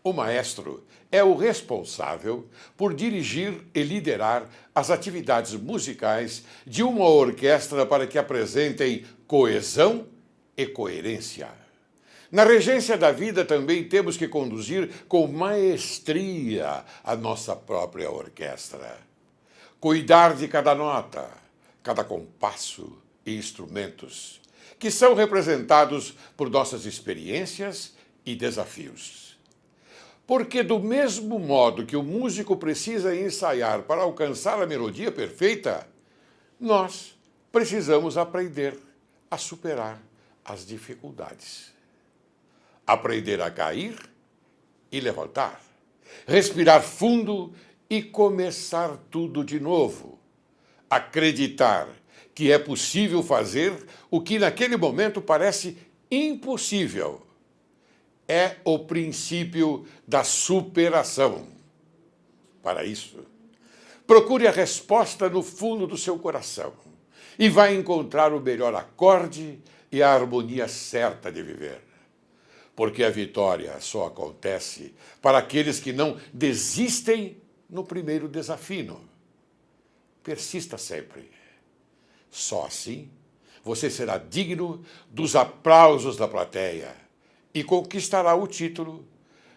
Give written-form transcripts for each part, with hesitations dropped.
O maestro é o responsável por dirigir e liderar as atividades musicais de uma orquestra para que apresentem coesão e coerência. Na regência da vida também temos que conduzir com maestria a nossa própria orquestra. Cuidar de cada nota, cada compasso e instrumentos, que são representados por nossas experiências e desafios. Porque do mesmo modo que o músico precisa ensaiar para alcançar a melodia perfeita, nós precisamos aprender a superar as dificuldades. Aprender a cair e levantar, respirar fundo e começar tudo de novo. Acreditar que é possível fazer o que naquele momento parece impossível. É o princípio da superação. Para isso, procure a resposta no fundo do seu coração e vai encontrar o melhor acorde e a harmonia certa de viver. Porque a vitória só acontece para aqueles que não desistem no primeiro desafio. Persista sempre. Só assim você será digno dos aplausos da plateia e conquistará o título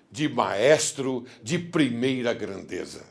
de maestro de primeira grandeza.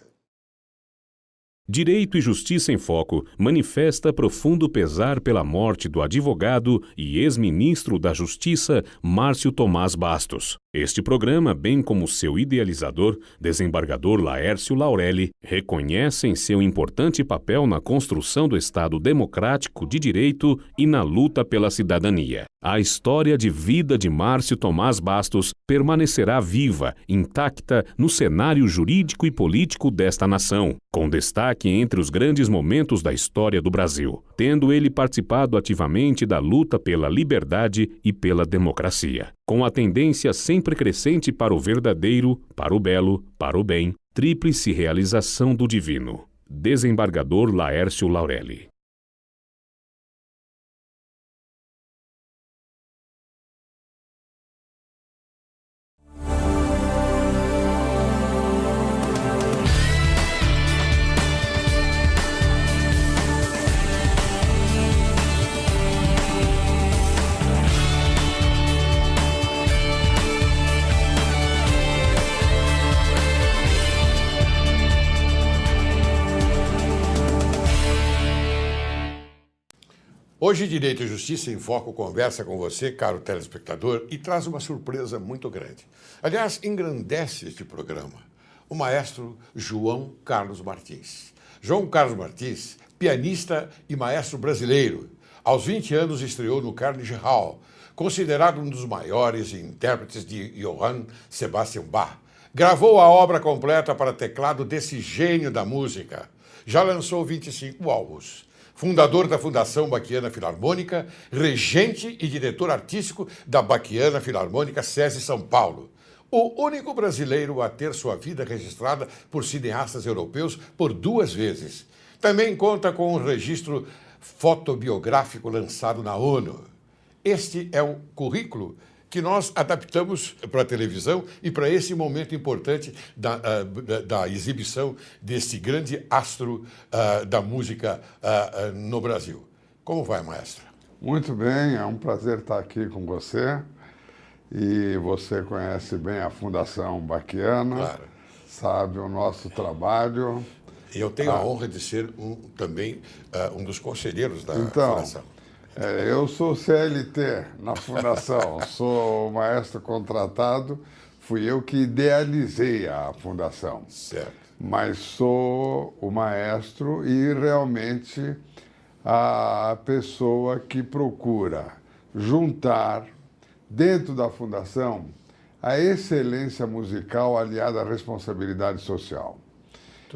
Direito e Justiça em Foco manifesta profundo pesar pela morte do advogado e ex-ministro da Justiça, Márcio Tomás Bastos. Este programa, bem como seu idealizador, desembargador Laércio Laurelli, reconhecem seu importante papel na construção do Estado democrático de direito e na luta pela cidadania. A história de vida de Márcio Tomás Bastos permanecerá viva, intacta no cenário jurídico e político desta nação, com destaque entre os grandes momentos da história do Brasil, tendo ele participado ativamente da luta pela liberdade e pela democracia, com a tendência sempre crescente para o verdadeiro, para o belo, para o bem, tríplice realização do divino. Desembargador Laércio Laurelli. Hoje, Direito e Justiça em Foco conversa com você, caro telespectador, e traz uma surpresa muito grande. Aliás, engrandece este programa. O maestro João Carlos Martins. João Carlos Martins, pianista e maestro brasileiro. Aos 20 anos estreou no Carnegie Hall, considerado um dos maiores intérpretes de Johann Sebastian Bach. Gravou a obra completa para teclado desse gênio da música. Já lançou 25 álbuns. Fundador da Fundação Baquiana Filarmônica, regente e diretor artístico da Baquiana Filarmônica SESI São Paulo. O único brasileiro a ter sua vida registrada por cineastas europeus por 2 vezes. Também conta com um registro fotobiográfico lançado na ONU. Este é o currículo que nós adaptamos para a televisão e para esse momento importante da exibição desse grande astro da música no Brasil. Como vai, maestro? Muito bem, é um prazer estar aqui com você. E você conhece bem a Fundação Baquiana, Claro. Sabe o nosso trabalho. E eu tenho a honra de ser também um dos conselheiros da Fundação. Eu sou CLT na Fundação, sou maestro contratado, fui eu que idealizei a Fundação. Certo. Mas sou o maestro e realmente a pessoa que procura juntar dentro da Fundação a excelência musical aliada à responsabilidade social.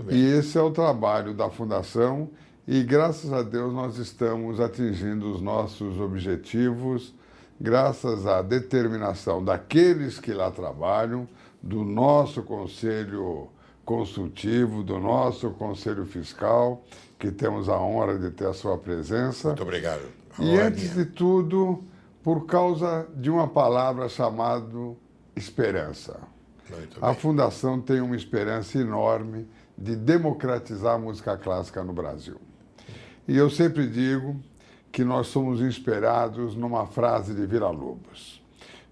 E esse é o trabalho da Fundação. E, graças a Deus, nós estamos atingindo os nossos objetivos, graças à determinação daqueles que lá trabalham, do nosso conselho consultivo, do nosso conselho fiscal, que temos a honra de ter a sua presença. Muito obrigado. E, antes de tudo, por causa de uma palavra chamada esperança. A Fundação tem uma esperança enorme de democratizar a música clássica no Brasil. E eu sempre digo que nós somos inspirados numa frase de Villa-Lobos.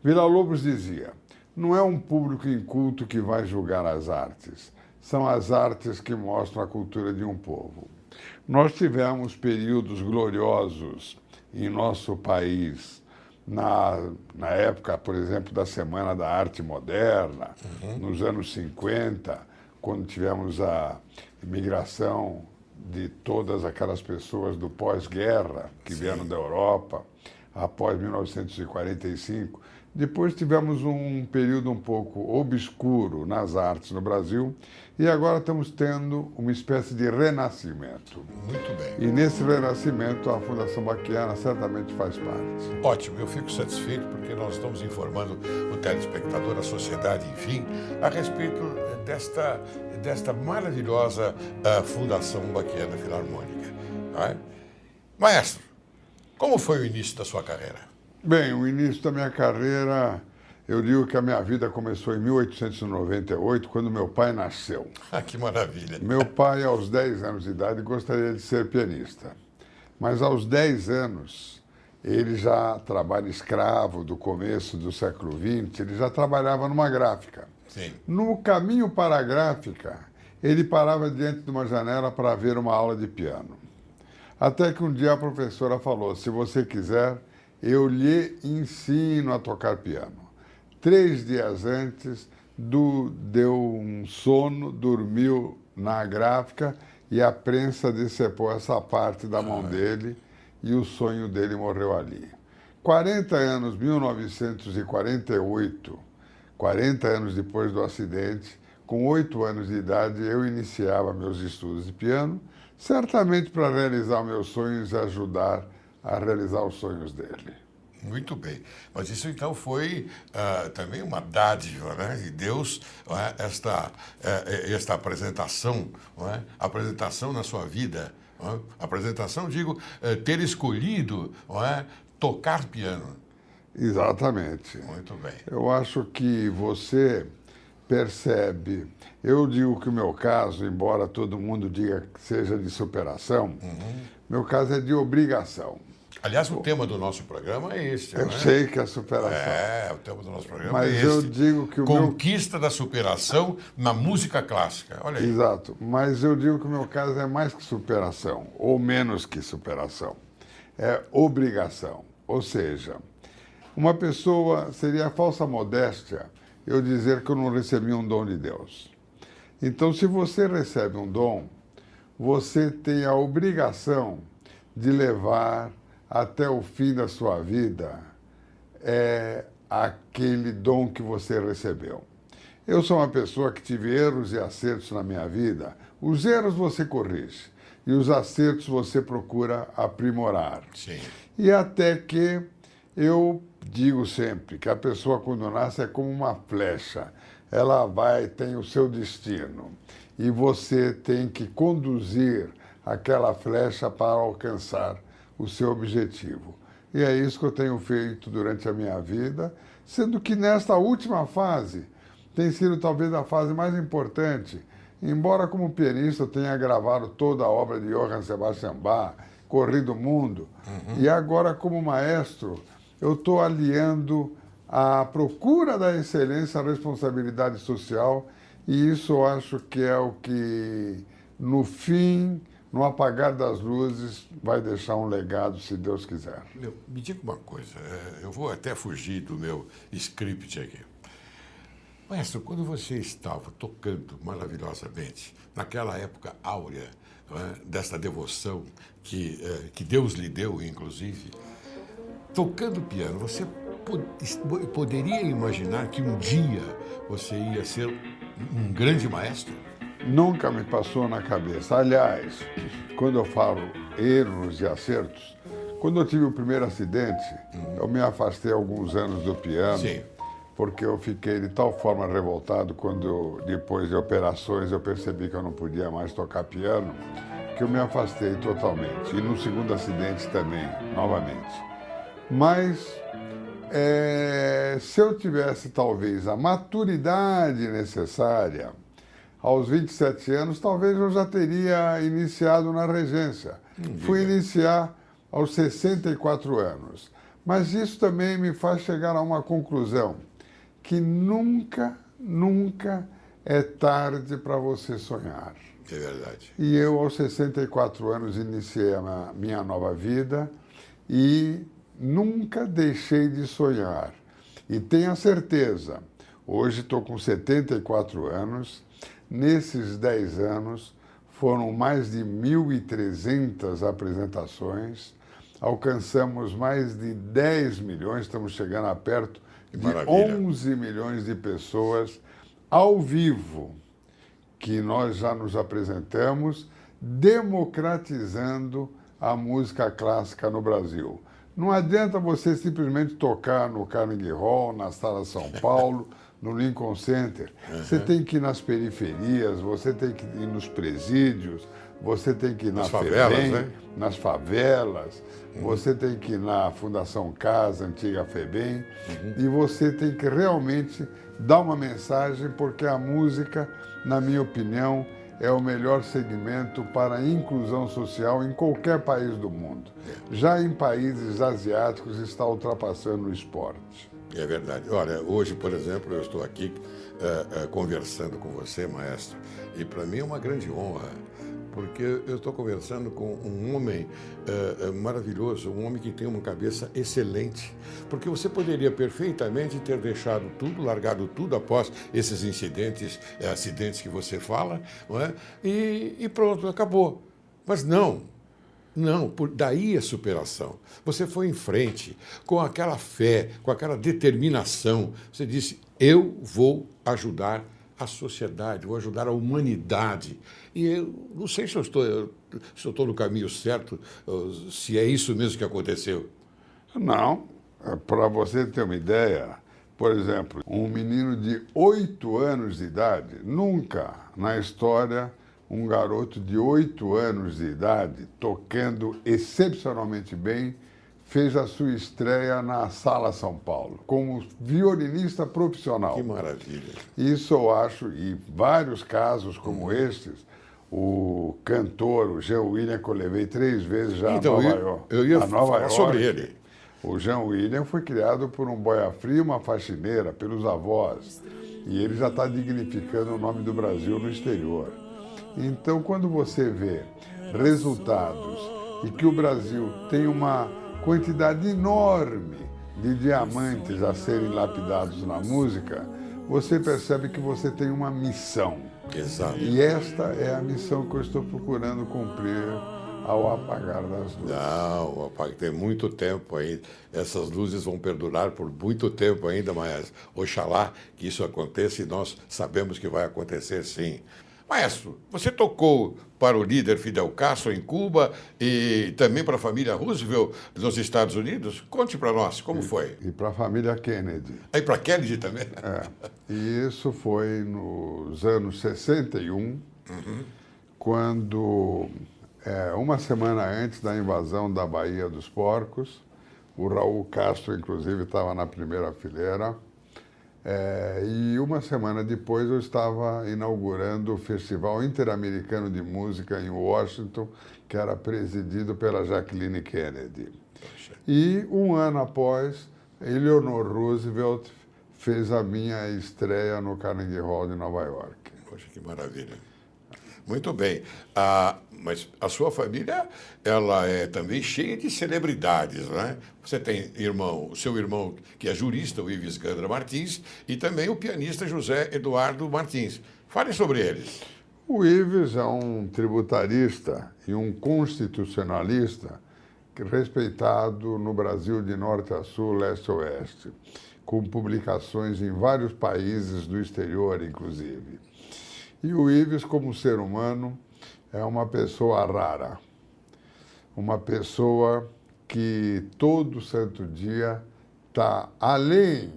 Villa-Lobos dizia: não é um público inculto que vai julgar as artes, são as artes que mostram a cultura de um povo. Nós tivemos períodos gloriosos em nosso país, na época, por exemplo, da Semana da Arte Moderna, nos anos 50, quando tivemos a imigração de todas aquelas pessoas do pós-guerra que vieram da Europa, após 1945. Depois tivemos um período um pouco obscuro nas artes no Brasil e agora estamos tendo uma espécie de renascimento. Muito bem. E nesse renascimento a Fundação Baquiana certamente faz parte. Ótimo, eu fico satisfeito porque nós estamos informando o telespectador, a sociedade, enfim, a respeito desta maravilhosa Fundação Baquiana Filarmônica. Não é? Maestro, como foi o início da sua carreira? Bem, o início da minha carreira, eu digo que a minha vida começou em 1898, quando meu pai nasceu. Ah, que maravilha. Meu pai, aos 10 anos de idade, gostaria de ser pianista. Mas aos 10 anos, ele já trabalha escravo do começo do século XX, ele já trabalhava numa gráfica. Sim. No caminho para a gráfica, ele parava diante de uma janela para ver uma aula de piano. Até que um dia a professora falou: se você quiser, eu lhe ensino a tocar piano. 3 dias antes, deu um sono, dormiu na gráfica e a prensa decepou essa parte da mão dele e o sonho dele morreu ali. 40 anos, 1948, 40 anos depois do acidente, com 8 anos de idade, eu iniciava meus estudos de piano, certamente para realizar meus sonhos e ajudar a realizar os sonhos dele. Muito bem. Mas isso então foi também uma dádiva, né, de Deus, não é? Esta apresentação, não é? Apresentação na sua vida. Não é? Apresentação, digo, ter escolhido, não é? Tocar piano. Exatamente. Muito bem. Eu acho que você percebe. Eu digo que o meu caso, embora todo mundo diga que seja de superação, meu caso é de obrigação. Aliás, o tema do nosso programa é este, Eu né? sei que é superação. É, o tema do nosso programa Mas é este. eu digo que o Conquista da superação na música clássica. Olha aí. Exato. Mas eu digo que o meu caso é mais que superação, ou menos que superação. É obrigação. Ou seja, uma pessoa, seria falsa modéstia eu dizer que eu não recebi um dom de Deus. Então, se você recebe um dom, você tem a obrigação de levar até o fim da sua vida aquele dom que você recebeu. Eu sou uma pessoa que tive erros e acertos na minha vida. Os erros você corrige e os acertos você procura aprimorar. Sim. E até que eu digo sempre que a pessoa quando nasce é como uma flecha. Ela tem o seu destino e você tem que conduzir aquela flecha para alcançar o seu objetivo. E é isso que eu tenho feito durante a minha vida, sendo que nesta última fase tem sido talvez a fase mais importante. Embora como pianista eu tenha gravado toda a obra de Johann Sebastian Bach, corrido o mundo, e agora como maestro eu estou aliando a procura da excelência à responsabilidade social, e isso eu acho que é o que, no fim, no apagar das luzes, vai deixar um legado, se Deus quiser. Me diga uma coisa, eu vou até fugir do meu script aqui. Maestro, quando você estava tocando maravilhosamente, naquela época áurea, desta devoção que Deus lhe deu, inclusive, tocando piano, você poderia imaginar que um dia você ia ser um grande maestro? Nunca me passou na cabeça. Aliás, quando eu falo erros e acertos, quando eu tive o primeiro acidente, eu me afastei alguns anos do piano. Sim. Porque eu fiquei de tal forma revoltado quando, depois de operações, eu percebi que eu não podia mais tocar piano, que eu me afastei totalmente. E no segundo acidente também, novamente. Mas Se eu tivesse, talvez, a maturidade necessária, aos 27 anos, talvez eu já teria iniciado na regência. Fui iniciar aos 64 anos. Mas isso também me faz chegar a uma conclusão, que nunca é tarde para você sonhar. É verdade. E eu, aos 64 anos, iniciei a minha nova vida e nunca deixei de sonhar. E tenha certeza, hoje estou com 74 anos, nesses 10 anos foram mais de 1.300 apresentações, alcançamos mais de 10 milhões, estamos chegando a perto de 11 milhões de pessoas ao vivo, que nós já nos apresentamos, democratizando a música clássica no Brasil. Não adianta você simplesmente tocar no Carnegie Hall, na Sala São Paulo, no Lincoln Center. Você tem que ir nas periferias, você tem que ir nos presídios, você tem que ir nas favelas, né? Nas favelas, você tem que ir na Fundação Casa, antiga FEBEM, e você tem que realmente dar uma mensagem, porque a música, na minha opinião, é o melhor segmento para a inclusão social em qualquer país do mundo. Já em países asiáticos está ultrapassando o esporte. É verdade. Olha, hoje, por exemplo, eu estou aqui conversando com você, maestro, e para mim é uma grande honra, porque eu estou conversando com um homem maravilhoso, um homem que tem uma cabeça excelente, porque você poderia perfeitamente ter deixado tudo, largado tudo após esses acidentes que você fala, não é? E pronto, acabou. Mas não, daí a superação. Você foi em frente, com aquela fé, com aquela determinação. Você disse, eu vou ajudar a sociedade, vou ajudar a humanidade. E eu não sei se eu estou no caminho certo, se é isso mesmo que aconteceu. Não, para você ter uma ideia, por exemplo, um menino de 8 anos de idade, nunca na história um garoto de 8 anos de idade, tocando excepcionalmente bem, fez a sua estreia na Sala São Paulo, como violinista profissional. Que maravilha. Isso eu acho, e vários casos como estes, o cantor, o Jean William, que eu levei 3 vezes já a Nova York. Eu ia falar sobre ele. O Jean William foi criado por um boia fria e uma faxineira, pelos avós. E ele já está dignificando o nome do Brasil no exterior. Então, quando você vê resultados e que o Brasil tem uma quantidade enorme de diamantes a serem lapidados na música, você percebe que você tem uma missão. Exato. E esta é a missão que eu estou procurando cumprir ao apagar das luzes. Não, tem muito tempo ainda. Essas luzes vão perdurar por muito tempo ainda, mas oxalá que isso aconteça e nós sabemos que vai acontecer sim. Maestro, você tocou para o líder Fidel Castro em Cuba e também para a família Roosevelt nos Estados Unidos? Conte para nós, como foi? E para a família Kennedy. E para Kennedy também? E isso foi nos anos 61, quando, uma semana antes da invasão da Baía dos Porcos, o Raul Castro, inclusive, estava na primeira fileira, e uma semana depois eu estava inaugurando o Festival Interamericano de Música em Washington, que era presidido pela Jacqueline Kennedy. E um ano após, Eleanor Roosevelt fez a minha estreia no Carnegie Hall de Nova York. Poxa, que maravilha. Muito bem. Mas a sua família, ela é também cheia de celebridades, né? Você tem o seu irmão, que é jurista, o Ives Gandra Martins, e também o pianista José Eduardo Martins. Fale sobre eles. O Ives é um tributarista e um constitucionalista respeitado no Brasil de norte a sul, leste a oeste, com publicações em vários países do exterior, inclusive. E o Ives, como ser humano, é uma pessoa rara, uma pessoa que todo santo dia está além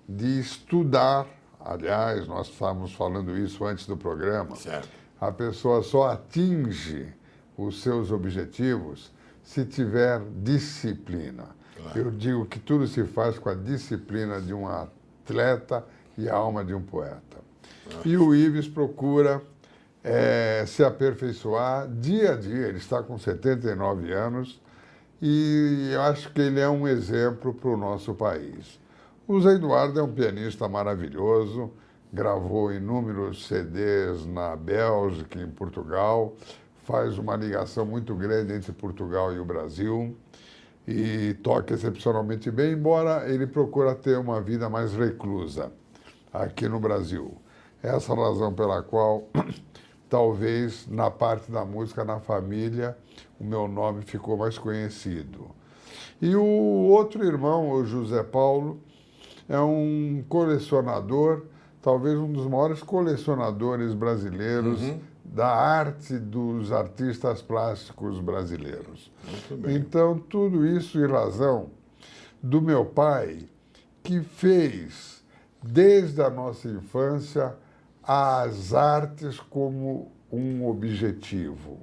de estudar. Aliás, nós estávamos falando isso antes do programa. Certo. A pessoa só atinge os seus objetivos se tiver disciplina. Claro. Eu digo que tudo se faz com a disciplina de um atleta e a alma de um poeta. E o Ives procura se aperfeiçoar dia a dia. Ele está com 79 anos e eu acho que ele é um exemplo para o nosso país. O Zé Eduardo é um pianista maravilhoso, gravou inúmeros CDs na Bélgica e em Portugal, faz uma ligação muito grande entre Portugal e o Brasil e toca excepcionalmente bem, embora ele procura ter uma vida mais reclusa aqui no Brasil. Essa é a razão pela qual, talvez, na parte da música, na família, o meu nome ficou mais conhecido. E o outro irmão, o José Paulo, é um colecionador, talvez um dos maiores colecionadores brasileiros da arte dos artistas plásticos brasileiros. Muito bem. Então, tudo isso em razão do meu pai, que fez, desde a nossa infância, as artes como um objetivo.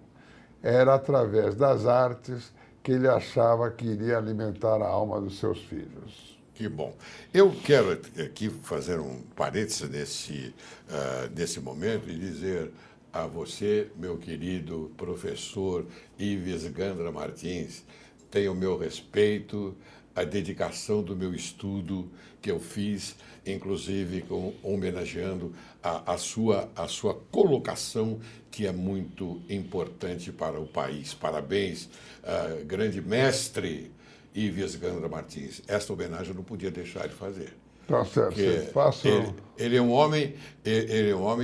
Era através das artes que ele achava que iria alimentar a alma dos seus filhos. Que bom. Eu quero aqui fazer um parênteses nesse momento e dizer a você, meu querido professor Ives Gandra Martins, tenha o meu respeito, a dedicação do meu estudo que eu fiz, inclusive homenageando a sua colocação, que é muito importante para o país. Parabéns, grande mestre Ives Gandra Martins. Esta homenagem eu não podia deixar de fazer. Tá certo, faço. Ele é um homem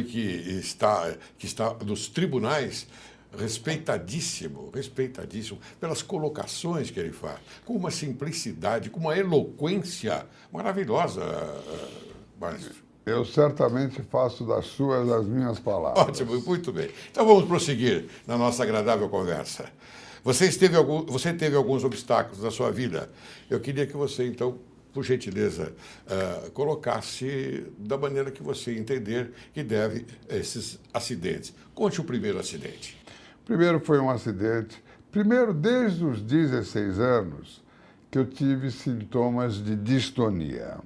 que está nos tribunais respeitadíssimo pelas colocações que ele faz, com uma simplicidade, com uma eloquência maravilhosa, maestro. Eu certamente faço das suas as minhas palavras. Ótimo, muito bem. Então vamos prosseguir na nossa agradável conversa. Você teve alguns obstáculos na sua vida. Eu queria que você, então, por gentileza, colocasse da maneira que você entender que deve esses acidentes. Conte o primeiro acidente. Primeiro foi um acidente. Primeiro, desde os 16 anos, que eu tive sintomas de distonia.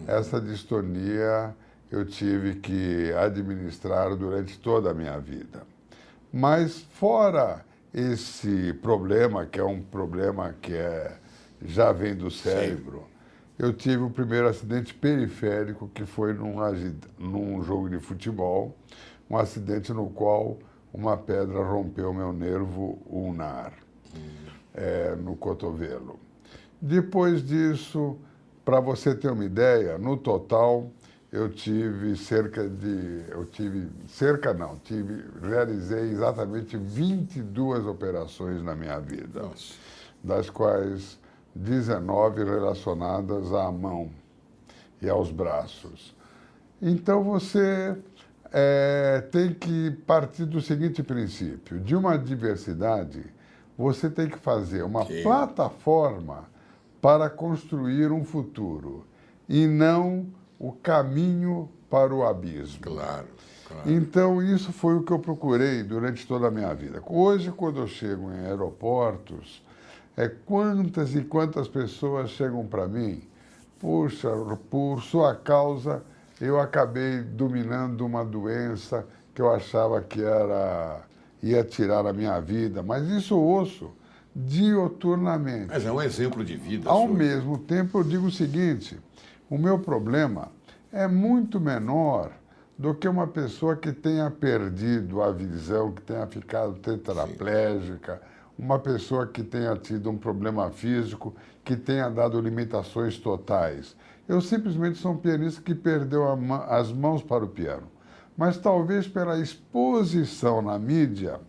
Essa distonia eu tive que administrar durante toda a minha vida. Mas fora esse problema, que é um problema que já vem do cérebro, eu tive o primeiro acidente periférico, que foi num jogo de futebol, um acidente no qual uma pedra rompeu meu nervo ulnar, no cotovelo. Depois disso, para você ter uma ideia, no total, realizei exatamente 22 operações na minha vida, Nossa. das quais 19 relacionadas à mão e aos braços. Então você tem que partir do seguinte princípio: de uma adversidade, você tem que fazer uma plataforma para construir um futuro e não o caminho para o abismo. Claro. Então, isso foi o que eu procurei durante toda a minha vida. Hoje, quando eu chego em aeroportos, quantas e quantas pessoas chegam para mim: puxa, por sua causa, eu acabei dominando uma doença que eu achava que ia tirar a minha vida. Mas isso eu ouço dioturnamente. Mas é um exemplo de vida. Ao mesmo tempo, eu digo o seguinte: o meu problema é muito menor do que uma pessoa que tenha perdido a visão, que tenha ficado tetraplégica, uma pessoa que tenha tido um problema físico, que tenha dado limitações totais. Eu simplesmente sou um pianista que perdeu as mãos para o piano. Mas talvez pela exposição na mídia,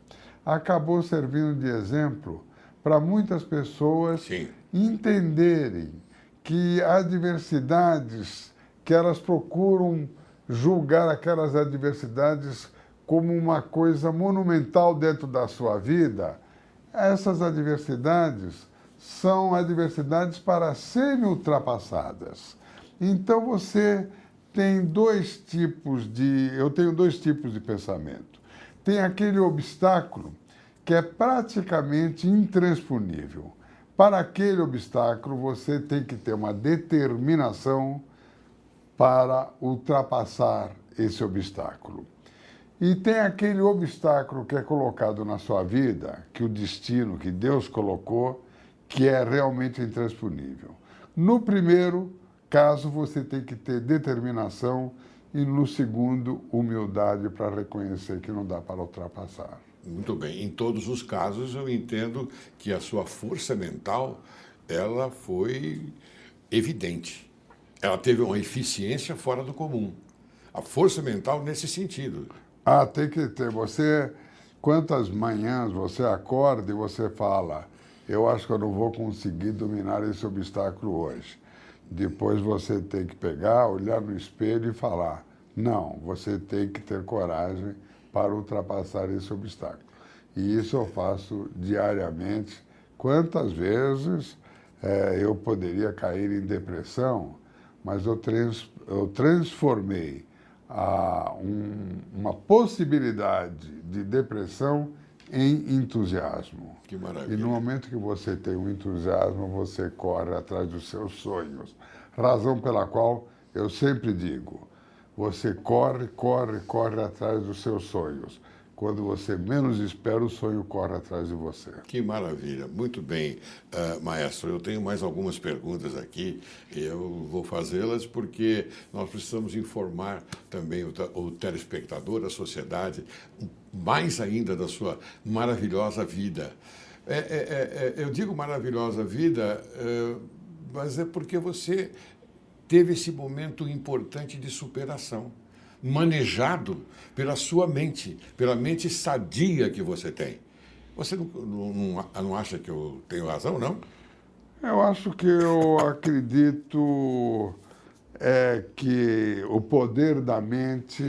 acabou servindo de exemplo para muitas pessoas entenderem que adversidades, que elas procuram julgar aquelas adversidades como uma coisa monumental dentro da sua vida, essas adversidades são adversidades para serem ultrapassadas. Então eu tenho dois tipos de pensamento. Tem aquele obstáculo que é praticamente intransponível. Para aquele obstáculo, você tem que ter uma determinação para ultrapassar esse obstáculo. E tem aquele obstáculo que é colocado na sua vida, que o destino, que Deus colocou, que é realmente intransponível. No primeiro caso, você tem que ter determinação e, no segundo, humildade para reconhecer que não dá para ultrapassar. Muito bem. Em todos os casos, eu entendo que a sua força mental, ela foi evidente. Ela teve uma eficiência fora do comum. A força mental nesse sentido. Ah, tem que ter. Quantas manhãs você acorda e você fala, eu acho que eu não vou conseguir dominar esse obstáculo hoje. Depois você tem que pegar, olhar no espelho e falar, não, você tem que ter coragem para ultrapassar esse obstáculo. E isso eu faço diariamente. Quantas vezes eu poderia cair em depressão, mas eu transformei uma possibilidade de depressão em entusiasmo. Que maravilha. E no momento que você tem um entusiasmo, você corre atrás dos seus sonhos. Razão pela qual eu sempre digo, você corre, corre, corre atrás dos seus sonhos. Quando você menos espera, o sonho corre atrás de você. Que maravilha. Muito bem, maestro. Eu tenho mais algumas perguntas aqui. Eu vou fazê-las porque nós precisamos informar também o telespectador, a sociedade, mais ainda da sua maravilhosa vida. Eu digo maravilhosa vida, mas é porque você teve esse momento importante de superação, manejado pela sua mente, pela mente sadia que você tem. Você não acha que eu tenho razão, não? Eu acho que eu acredito que o poder da mente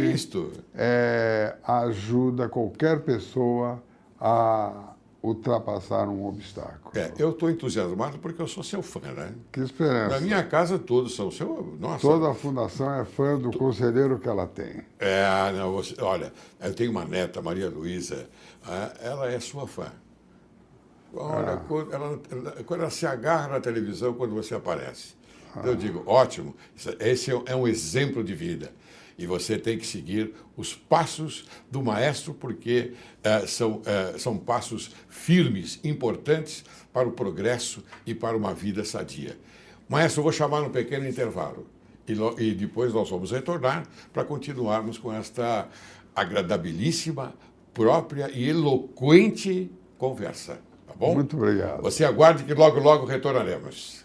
ajuda qualquer pessoa a ultrapassar um obstáculo. Eu estou entusiasmado porque eu sou seu fã, né? Que esperança. Na minha casa todos são seu. Nossa. Toda a fundação é fã do conselheiro que ela tem. Não, olha, eu tenho uma neta, Maria Luísa, ela é sua fã. Olha, quando ela se agarra na televisão quando você aparece. Então eu digo, ótimo, esse é um exemplo de vida. E você tem que seguir os passos do maestro, porque são passos firmes, importantes para o progresso e para uma vida sadia. Maestro, eu vou chamar um pequeno intervalo. E depois nós vamos retornar para continuarmos com esta agradabilíssima, própria e eloquente conversa. Tá bom? Muito obrigado. Você aguarde que logo, logo retornaremos.